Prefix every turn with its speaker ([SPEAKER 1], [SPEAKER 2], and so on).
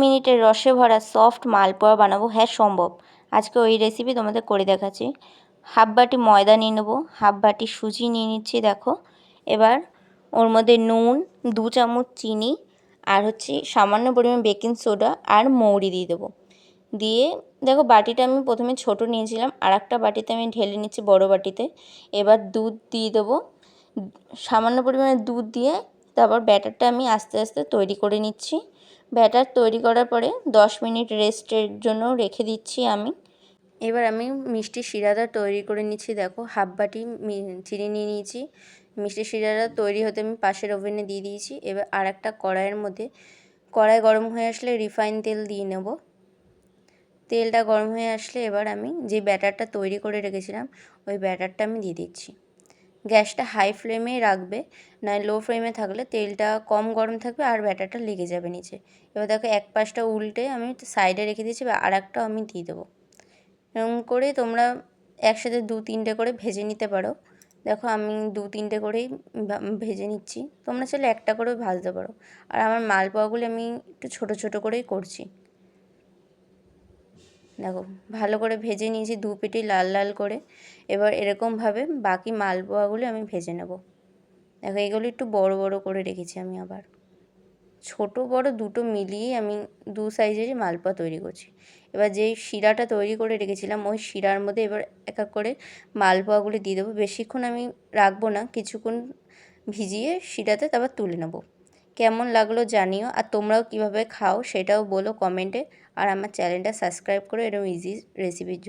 [SPEAKER 1] মিনিটের রসে ভরা সফট মালপোয়া বানাবো। হ্যাঁ, সম্ভব। আজকে ওই রেসিপি তোমাদের করে দেখাচ্ছি। হাফ বাটি ময়দা নিয়ে নেবো, হাফ বাটি সুজি নিয়ে নিচ্ছি দেখো। এবার ওর মধ্যে নুন, 2 চামচ চিনি আর সামান্য পরিমাণ বেকিং সোডা আর মৌরি দিয়ে দেবো। দিয়ে দেখো, বাটিটা আমি প্রথমে ছোট নিয়েছিলাম, আর একটা বাটিতে আমি ঢেলে নিচ্ছি, বড় বাটিতে। এবার দুধ দিয়ে দেবো, সামান্য পরিমাণে দুধ দিয়ে তারপর ব্যাটারটা আমি আস্তে আস্তে তৈরি করে নিচ্ছি। ব্যাটার তৈরি করার পরে 10 মিনিট রেস্টের জন্য রেখে দিচ্ছি আমি। এবার আমি মিষ্টি শিরাটা তৈরি করে নিচ্ছি দেখো। হাফ বাটি চিনি নিয়ে নিয়েছি। মিষ্টি শিরাটা তৈরি হতে আমি পাশের ওভেনে দিয়ে দিয়েছি। এবার আর একটা কড়াইয়ের মধ্যে, কড়াই গরম হয়ে আসলে রিফাইন তেল দিয়ে নেব। তেলটা গরম হয়ে আসলে এবার আমি যে ব্যাটারটা তৈরি করে রেখেছিলাম ওই ব্যাটারটা আমি দিয়ে দিচ্ছি। গ্যাসটা হাই ফ্লেমেই রাখবে, নয় লো ফ্লেমে থাকলে তেলটা কম গরম থাকবে আর ব্যাটারটা লেগে যাবে নিচে। এবার দেখো, এক পাশটা উল্টে আমি সাইডে রেখে দিয়েছি, আর একটাও আমি দিয়ে দেবো। এরকম করে তোমরা একসাথে 2-3টে করে ভেজে নিতে পারো। দেখো, আমি 2-3টে করেই ভেজে নিচ্ছি। তোমরা চাইলে একটা করেও ভাজতে পারো। আর আমার মালপোয়াগুলি আমি একটু ছোটো ছোটো করেই করছি। দেখো, ভালো করে ভেজে নিয়েছি 2 পিঠই লাল লাল করে। এবার এরকমভাবে বাকি মালপোয়াগুলো আমি ভেজে নেব। দেখো, এগুলো একটু বড় বড় করে রেখেছি আমি। আবার ছোট বড় দুটো মিলিয়েই আমি 2 সাইজেরই মালপোয়া তৈরি করছি। এবার যেই শিরাটা তৈরি করে রেখেছিলাম ওই শিরার মধ্যে এবার এক এক করে মালপোয়াগুলি দিয়ে দেবো। বেশিক্ষণ আমি রাখবো না, কিছুক্ষণ ভিজিয়ে শিরাতে তারপর তুলে নেব। কেমন লাগলো জানিও, আর তোমরাও কীভাবে খাও সেটাও বলো কমেন্টে। আর আমার চ্যানেলটা সাবস্ক্রাইব করো এরকম ইজি রেসিপির জন্য।